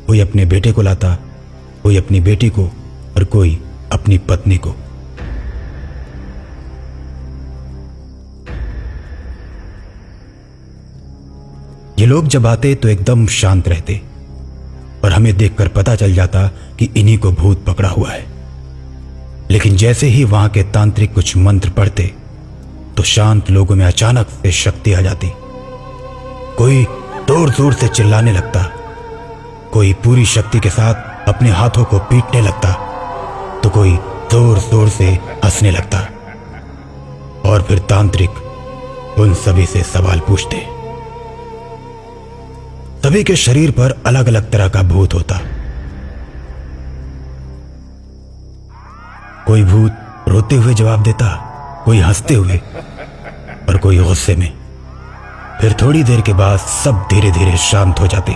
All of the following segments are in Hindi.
कोई अपने बेटे को लाता, कोई अपनी बेटी को और कोई अपनी पत्नी को। ये लोग जब आते तो एकदम शांत रहते और हमें देखकर पता चल जाता कि इन्हीं को भूत पकड़ा हुआ है। लेकिन जैसे ही वहां के तांत्रिक कुछ मंत्र पढ़ते तो शांत लोगों में अचानक से शक्ति आ जाती। कोई जोर जोर से चिल्लाने लगता, कोई पूरी शक्ति के साथ अपने हाथों को पीटने लगता, तो कोई जोर जोर से हंसने लगता। और फिर तांत्रिक उन सभी से सवाल पूछते। सभी के शरीर पर अलग अलग तरह का भूत होता। कोई भूत रोते हुए जवाब देता, कोई हंसते हुए और कोई गुस्से में। फिर थोड़ी देर के बाद सब धीरे धीरे शांत हो जाते।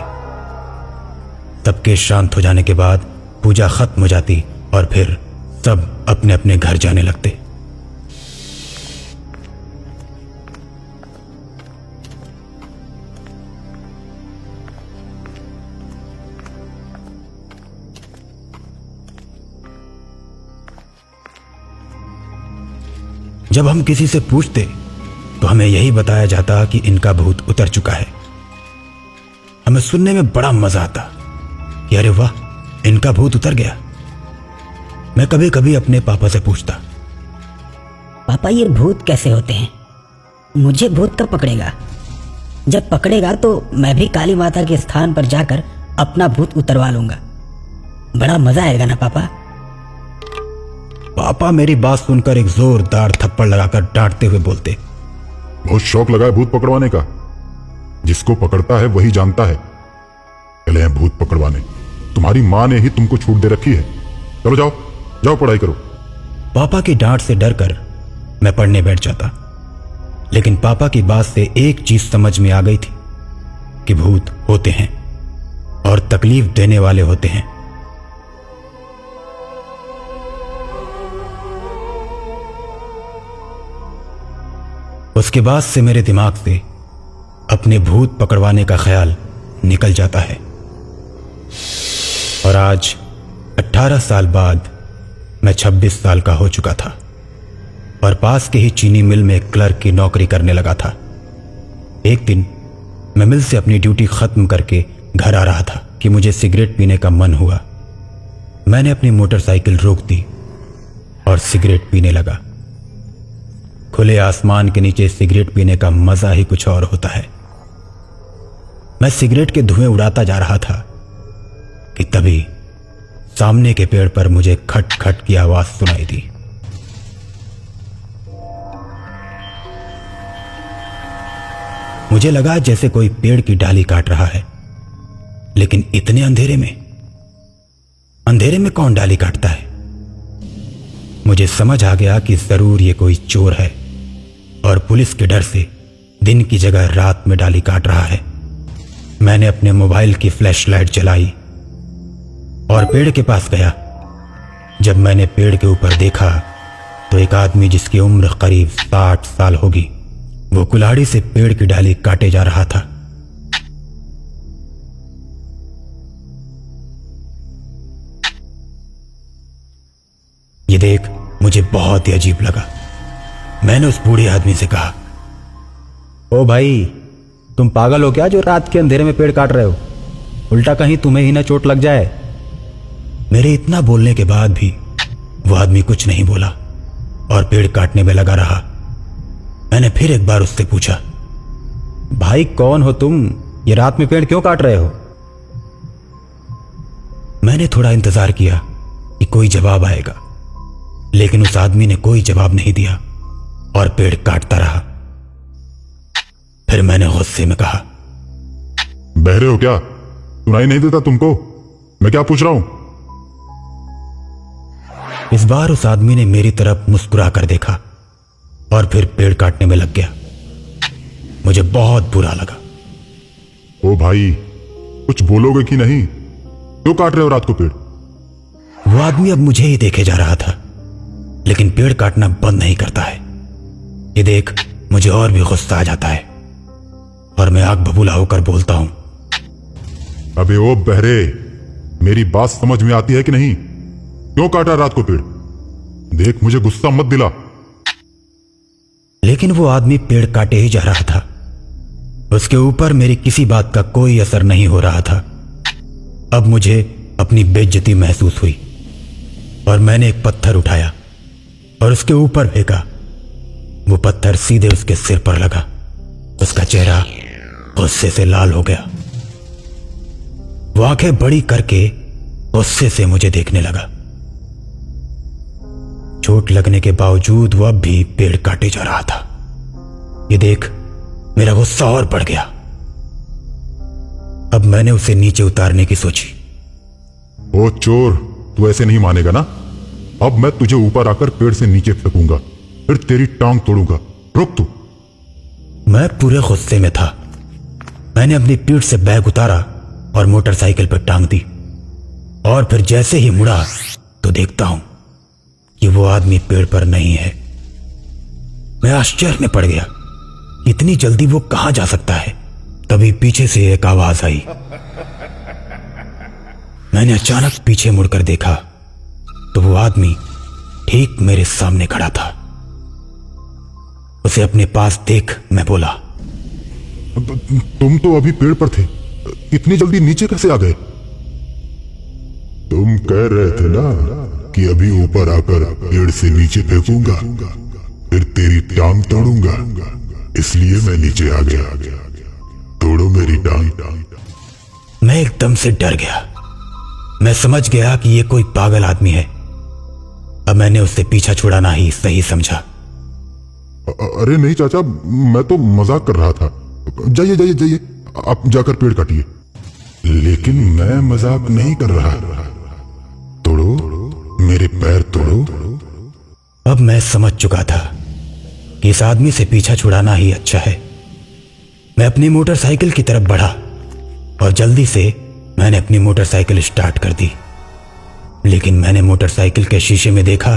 सबके शांत हो जाने के बाद पूजा खत्म हो जाती और फिर सब अपने अपने घर जाने लगते। जब हम किसी से पूछते तो हमें यही बताया जाता कि इनका भूत उतर चुका है। हमें सुनने में बड़ा मजा आता कि अरे वाह, इनका भूत उतर गया। मैं कभी कभी अपने पापा से पूछता, पापा ये भूत कैसे होते हैं? मुझे भूत कब पकड़ेगा? जब पकड़ेगा तो मैं भी काली माता के स्थान पर जाकर अपना भूत उतरवा लूंगा। बड़ा मजा आएगा ना पापा? पापा मेरी बात सुनकर एक जोरदार थप्पड़ लगाकर डांटते हुए बोलते, बहुत शौक लगा है भूत पकड़वाने का। जिसको पकड़ता है वही जानता है। चले हैं भूत पकड़वाने। तुम्हारी माँ ने ही तुमको छूट दे रखी है। चलो जाओ जाओ पढ़ाई करो। पापा की डांट से डरकर मैं पढ़ने बैठ जाता। लेकिन पापा की बात से एक चीज समझ में आ गई थी कि भूत होते हैं और तकलीफ देने वाले होते हैं। उसके बाद से मेरे दिमाग से अपने भूत पकड़वाने का ख्याल निकल जाता है। और आज 18 साल बाद मैं 26 साल का हो चुका था और पास के ही चीनी मिल में क्लर्क की नौकरी करने लगा था। एक दिन मैं मिल से अपनी ड्यूटी खत्म करके घर आ रहा था कि मुझे सिगरेट पीने का मन हुआ। मैंने अपनी मोटरसाइकिल रोक दी और सिगरेट पीने लगा। खुले आसमान के नीचे सिगरेट पीने का मजा ही कुछ और होता है। मैं सिगरेट के धुएं उड़ाता जा रहा था कि तभी सामने के पेड़ पर मुझे खट खट की आवाज सुनाई दी। मुझे लगा जैसे कोई पेड़ की डाली काट रहा है, लेकिन इतने अंधेरे में कौन डाली काटता है? मुझे समझ आ गया कि जरूर ये कोई चोर है और पुलिस के डर से दिन की जगह रात में डाली काट रहा है। मैंने अपने मोबाइल की फ्लैश लाइट जलाई और पेड़ के पास गया। जब मैंने पेड़ के ऊपर देखा तो एक आदमी जिसकी उम्र करीब 60 साल होगी, वो कुल्हाड़ी से पेड़ की डाली काटे जा रहा था। ये देख मुझे बहुत ही अजीब लगा। मैंने उस बूढ़े आदमी से कहा, ओ भाई, तुम पागल हो क्या जो रात के अंधेरे में पेड़ काट रहे हो? उल्टा कहीं तुम्हें ही ना चोट लग जाए। मेरे इतना बोलने के बाद भी वो आदमी कुछ नहीं बोला और पेड़ काटने में लगा रहा। मैंने फिर एक बार उससे पूछा, भाई कौन हो तुम? ये रात में पेड़ क्यों काट रहे हो? मैंने थोड़ा इंतजार किया कि कोई जवाब आएगा, लेकिन उस आदमी ने कोई जवाब नहीं दिया और पेड़ काटता रहा। फिर मैंने गुस्से में कहा, बहरे हो क्या? सुनाई नहीं देता तुमको? मैं क्या पूछ रहा हूं? इस बार उस आदमी ने मेरी तरफ मुस्कुरा कर देखा और फिर पेड़ काटने में लग गया। मुझे बहुत बुरा लगा। ओ भाई, कुछ बोलोगे कि नहीं? क्यों काट रहे हो रात को पेड़? वो आदमी अब मुझे ही देखे जा रहा था, लेकिन पेड़ काटना बंद नहीं करता है। ये देख मुझे और भी गुस्सा आ जाता है और मैं आग बबूला होकर बोलता हूं, अबे ओ बहरे, मेरी बात समझ में आती है कि नहीं? क्यों काटा रात को पेड़? देख, मुझे गुस्सा मत दिला। लेकिन वो आदमी पेड़ काटे ही जा रहा था। उसके ऊपर मेरी किसी बात का कोई असर नहीं हो रहा था। अब मुझे अपनी बेइज्जती महसूस हुई और मैंने एक पत्थर उठाया और उसके ऊपर फेंका। वो पत्थर सीधे उसके सिर पर लगा। उसका चेहरा गुस्से से लाल हो गया। वो आंखें बड़ी करके गुस्से से मुझे देखने लगा। चोट लगने के बावजूद वो अब भी पेड़ काटे जा रहा था। ये देख मेरा गुस्सा और बढ़ गया। अब मैंने उसे नीचे उतारने की सोची। ओ चोर, तू ऐसे नहीं मानेगा ना? अब मैं तुझे ऊपर आकर पेड़ से नीचे फेंकूंगा, फिर तेरी टांग तोड़ूंगा। रुक तू। मैं पूरे गुस्से में था। मैंने अपनी पीठ से बैग उतारा और मोटरसाइकिल पर टांग दी। और फिर जैसे ही मुड़ा तो देखता हूं कि वो आदमी पेड़ पर नहीं है। मैं आश्चर्य में पड़ गया। इतनी जल्दी वो कहां जा सकता है? तभी पीछे से एक आवाज आई। मैंने अचानक पीछे मुड़कर देखा तो वो आदमी ठीक मेरे सामने खड़ा था। उसे अपने पास देख मैं बोला, तुम तो अभी पेड़ पर थे, इतनी जल्दी नीचे कैसे आ गए? तुम कह रहे थे ना कि अभी ऊपर आकर पेड़ से नीचे फेंकूंगा, फिर तेरी टांग तोड़ूंगा, इसलिए मैं नीचे आ गया। तोड़ो मेरी टांग। मैं एकदम से डर गया। मैं समझ गया कि ये कोई पागल आदमी है। अब मैंने उससे पीछा छुड़ाना ही सही समझा। अरे नहीं चाचा, मैं तो मजाक कर रहा था। जाइए जाइए जाइए, आप जाकर पेड़ काटिए। लेकिन मैं मजाक नहीं कर रहा। तोड़ो मेरे पैर, तोड़ो। अब मैं समझ चुका था कि इस आदमी से पीछा छुड़ाना ही अच्छा है। मैं अपनी मोटरसाइकिल की तरफ बढ़ा और जल्दी से मैंने अपनी मोटरसाइकिल स्टार्ट कर दी। लेकिन मैंने मोटरसाइकिल के शीशे में देखा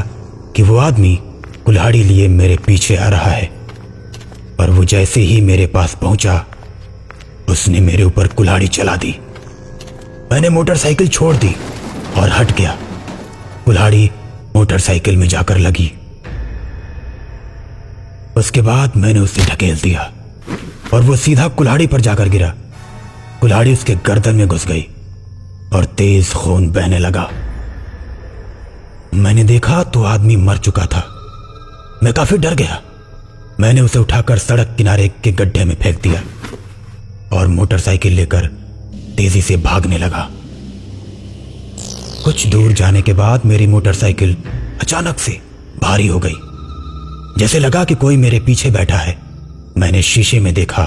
कि वो आदमी कुल्हाड़ी लिए मेरे पीछे आ रहा है। और वो जैसे ही मेरे पास पहुंचा, उसने मेरे ऊपर कुल्हाड़ी चला दी। मैंने मोटरसाइकिल छोड़ दी और हट गया। कुल्हाड़ी मोटरसाइकिल में जाकर लगी। उसके बाद मैंने उसे ढकेल दिया और वो सीधा कुल्हाड़ी पर जाकर गिरा। कुल्हाड़ी उसके गर्दन में घुस गई और तेज खून बहने लगा। मैंने देखा तो आदमी मर चुका था। मैं काफी डर गया। मैंने उसे उठाकर सड़क किनारे के गड्ढे में फेंक दिया और मोटरसाइकिल लेकर तेजी से भागने लगा। कुछ दूर जाने के बाद मेरी मोटरसाइकिल अचानक से भारी हो गई। जैसे लगा कि कोई मेरे पीछे बैठा है। मैंने शीशे में देखा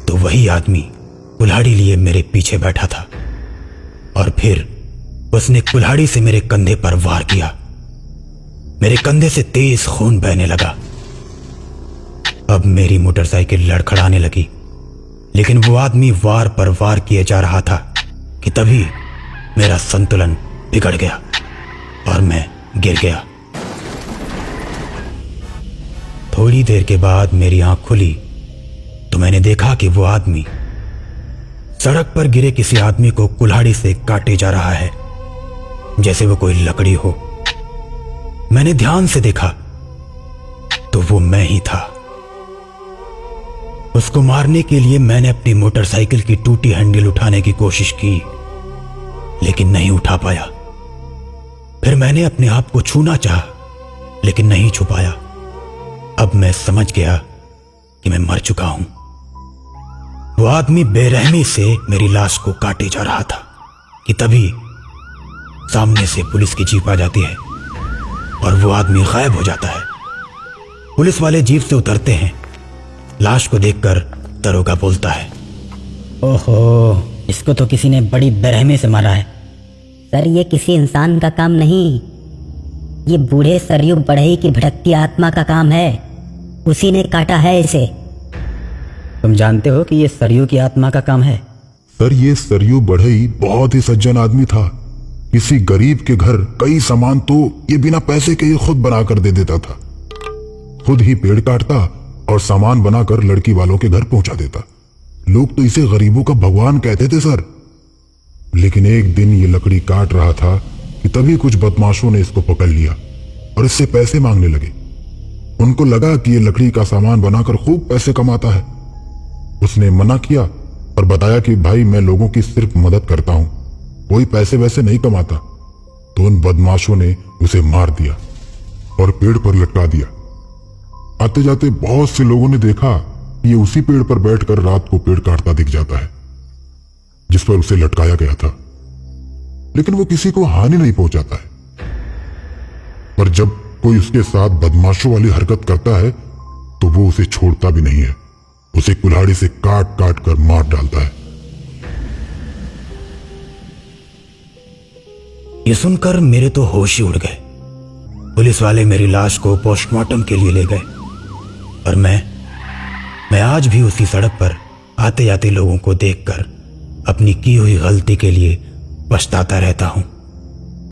तो वही आदमी कुल्हाड़ी लिए मेरे पीछे बैठा था और फिर उसने कुल्हाड़ी से मेरे कंधे पर वार किया। मेरे कंधे से तेज खून बहने लगा। अब मेरी मोटरसाइकिल लड़खड़ाने लगी, लेकिन वो आदमी वार पर वार किए जा रहा था कि तभी मेरा संतुलन बिगड़ गया और मैं गिर गया। थोड़ी देर के बाद मेरी आंख खुली तो मैंने देखा कि वो आदमी सड़क पर गिरे किसी आदमी को कुल्हाड़ी से काटे जा रहा है, जैसे वो कोई लकड़ी हो। मैंने ध्यान से देखा तो वो मैं ही था। उसको मारने के लिए मैंने अपनी मोटरसाइकिल की टूटी हैंडल उठाने की कोशिश की, लेकिन नहीं उठा पाया। फिर मैंने अपने आप को छूना चाहा, लेकिन नहीं छू पाया। अब मैं समझ गया कि मैं मर चुका हूं। वो आदमी बेरहमी से मेरी लाश को काटे जा रहा था कि तभी सामने से पुलिस की जीप आ जाती है और वो आदमी गायब हो जाता है। पुलिस वाले जीप से उतरते हैं। लाश को देखकर दरोगा बोलता है, ओहो, इसको तो किसी ने बड़ी बेरहमी से मारा है। सर, ये किसी इंसान का काम नहीं, ये बूढ़े सरयू बढ़ई की भटकती आत्मा का काम है। उसी ने काटा है इसे। तुम जानते हो कि ये सरयू की आत्मा का काम है? सर, ये सरयू बढ़ई बहुत ही सज्जन आदमी था। किसी गरीब के घर कई सामान तो ये बिना पैसे के ही खुद बनाकर दे देता था। खुद ही पेड़ काटता और सामान बनाकर लड़की वालों के घर पहुंचा देता। लोग तो इसे गरीबों का भगवान कहते थे सर। लेकिन एक दिन ये लकड़ी काट रहा था कि तभी कुछ बदमाशों ने इसको पकड़ लिया और इससे पैसे मांगने लगे। उनको लगा कि ये लकड़ी का सामान बनाकर खूब पैसे कमाता है। उसने मना किया और बताया कि भाई मैं लोगों की सिर्फ मदद करता हूं, कोई पैसे वैसे नहीं कमाता। तो उन बदमाशों ने उसे मार दिया और पेड़ पर लटका दिया। आते जाते बहुत से लोगों ने देखा कि ये उसी पेड़ पर बैठकर रात को पेड़ काटता दिख जाता है जिस पर उसे लटकाया गया था, लेकिन वो किसी को हानि नहीं पहुंचाता है। पर जब कोई उसके साथ बदमाशों वाली हरकत करता है तो वो उसे छोड़ता भी नहीं है, उसे कुल्हाड़ी से काट काट कर मार डालता है। ये सुनकर मेरे तो होश ही उड़ गए। पुलिस वाले मेरी लाश को पोस्टमार्टम के लिए ले गए और मैं आज भी उसी सड़क पर आते जाते लोगों को देखकर अपनी की हुई गलती के लिए पछताता रहता हूं।